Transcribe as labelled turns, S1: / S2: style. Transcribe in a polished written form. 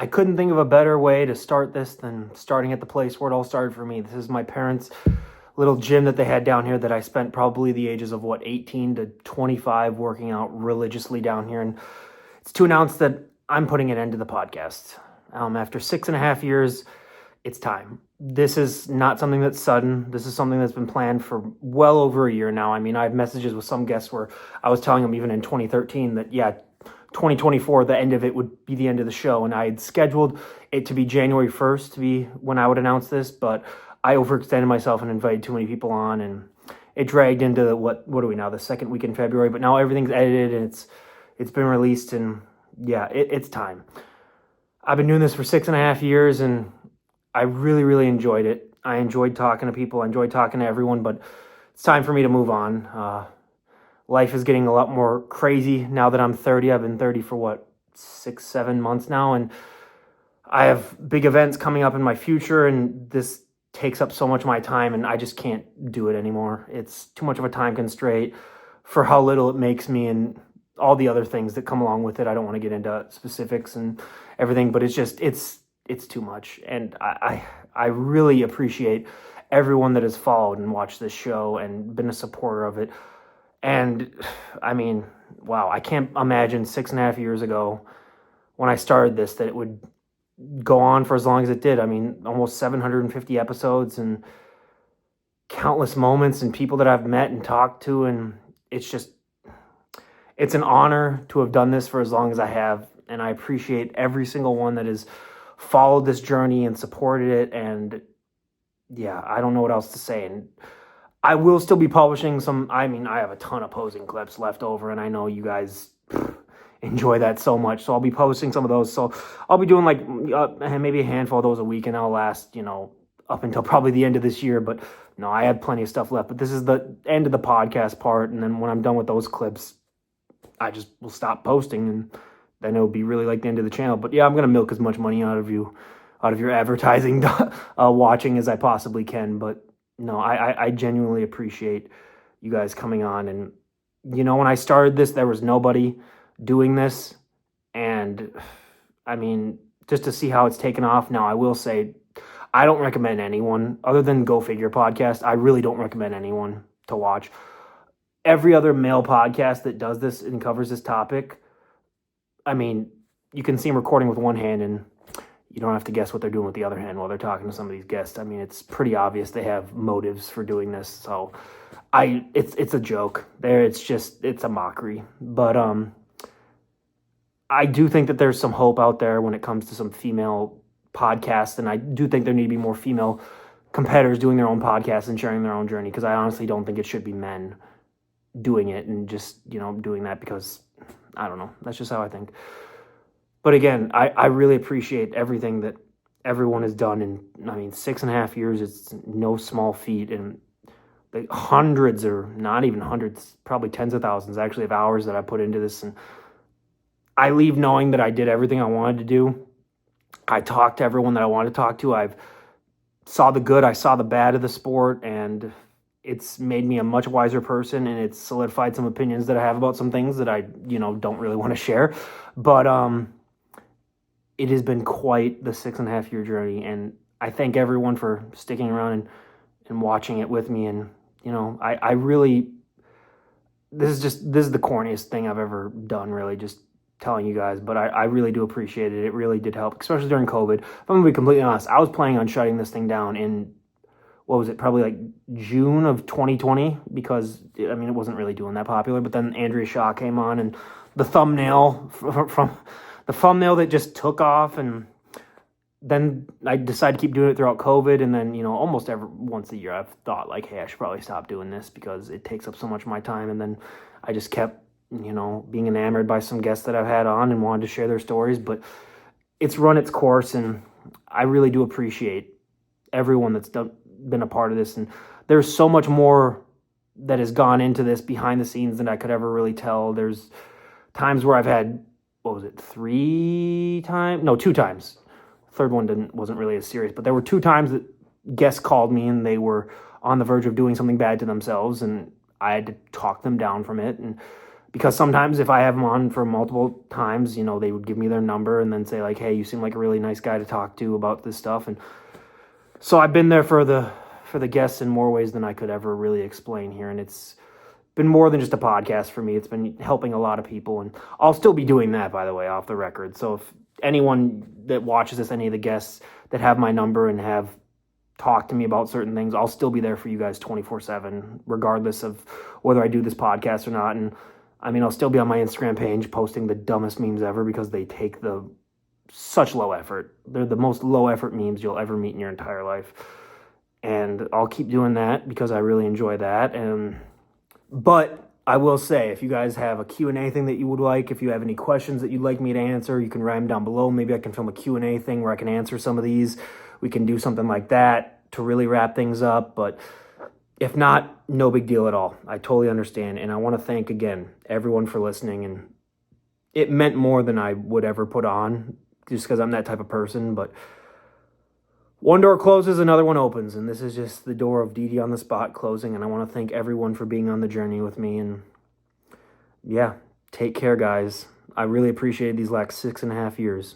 S1: I couldn't think of a better way to start this than starting at the place where it all started for me. This is my parents' little gym that they had down here that I spent probably the ages of 18 to 25 working out religiously down here. And it's to announce that I'm putting an end to the podcast. After 6.5 years, it's time. This is not something that's sudden. This is something that's been planned for well over a year now. I mean, I have messages with some guests where I was telling them even in 2013 that, 2024, the end of it would be the end of the show. And I had scheduled it to be January 1st to be when I would announce this, but I overextended myself and invited too many people on, and it dragged into what are we now, the second week in February, but now everything's edited and it's been released, and it's time. I've been doing this for 6.5 years, and I really, really enjoyed it. I enjoyed talking to people. I enjoyed talking to everyone, but it's time for me to move on. Life is getting a lot more crazy now that I'm 30. I've been 30 for 6-7 months now, and I have big events coming up in my future, and this takes up so much of my time, and I just can't do it anymore. It's too much of a time constraint for how little it makes me and all the other things that come along with it. I don't want to get into specifics and everything, but it's too much. And I really appreciate everyone that has followed and watched this show and been a supporter of it. And I mean, wow, I can't imagine 6.5 years ago when I started this that it would go on for as long as it did. I mean, almost 750 episodes and countless moments and people that I've met and talked to. And it's an honor to have done this for as long as I have. And I appreciate every single one that has followed this journey and supported it. And I don't know what else to say. And I will still be publishing I have a ton of posing clips left over, and I know you guys enjoy that so much. So I'll be posting some of those. So I'll be doing maybe a handful of those a week, and I'll last, up until probably the end of this year. But no, I have plenty of stuff left. But this is the end of the podcast part. And then when I'm done with those clips, I just will stop posting, and then it'll be really like the end of the channel. But I'm going to milk as much money out of your advertising watching as I possibly can. But no, I genuinely appreciate you guys coming on. And, when I started this, there was nobody doing this. And, I mean, just to see how it's taken off now, I will say I don't recommend anyone, other than Go Figure podcast, I really don't recommend anyone to watch. Every other male podcast that does this and covers this topic, I mean, you can see them recording with one hand, and you don't have to guess what they're doing with the other hand while they're talking to some of these guests. I mean, it's pretty obvious they have motives for doing this. So it's a joke there. It's a mockery. But I do think that there's some hope out there when it comes to some female podcasts. And I do think there need to be more female competitors doing their own podcasts and sharing their own journey. Because I honestly don't think it should be men doing it and just, doing that because, I don't know. That's just how I think. But again, I really appreciate everything that everyone has done. And 6.5 years, it's no small feat. And the hundreds, or not even hundreds, probably tens of thousands actually of hours that I put into this. And I leave knowing that I did everything I wanted to do. I talked to everyone that I wanted to talk to. I've saw the good, I saw the bad of the sport, and it's made me a much wiser person, and it's solidified some opinions that I have about some things that I, don't really want to share. But it has been quite the 6.5 year journey, and I thank everyone for sticking around and watching it with me. And, I really, this is the corniest thing I've ever done, really, just telling you guys, but I really do appreciate it. It really did help, especially during COVID. If I'm going to be completely honest, I was planning on shutting this thing down in, probably like June of 2020, because, it wasn't really doing that popular. But then Andrea Shaw came on, and the thumbnail from the thumbnail that just took off, and then I decided to keep doing it throughout COVID. And then, almost once a year, I've thought hey, I should probably stop doing this because it takes up so much of my time. And then I just kept, being enamored by some guests that I've had on and wanted to share their stories. But it's run its course, and I really do appreciate everyone that's been a part of this. And there's so much more that has gone into this behind the scenes than I could ever really tell. There's times where I've had, 2 times. Third one wasn't really as serious, but there were 2 times that guests called me and they were on the verge of doing something bad to themselves, and I had to talk them down from it. And because sometimes if I have them on for multiple times, you know, they would give me their number and then say like, hey, you seem like a really nice guy to talk to about this stuff. And so I've been there for the guests in more ways than I could ever really explain here. And it's been more than just a podcast for me. It's been helping a lot of people. And I'll still be doing that, by the way, off the record. So if anyone that watches this, any of the guests that have my number and have talked to me about certain things, I'll still be there for you guys 24/7, regardless of whether I do this podcast or not. And I mean, I'll still be on my Instagram page posting the dumbest memes ever because they take such low effort. They're the most low effort memes you'll ever meet in your entire life. And I'll keep doing that because I really enjoy that. But I will say, if you guys have a Q&A thing that you would like, if you have any questions that you'd like me to answer, you can write them down below. Maybe I can film a Q&A thing where I can answer some of these. We can do something like that to really wrap things up. But if not, no big deal at all. I totally understand. And I want to thank, again, everyone for listening. And it meant more than I would ever put on just because I'm that type of person. But one door closes, another one opens. And this is just the door of DD on the Spot closing. And I want to thank everyone for being on the journey with me. And yeah, take care, guys. I really appreciate these last 6.5 years.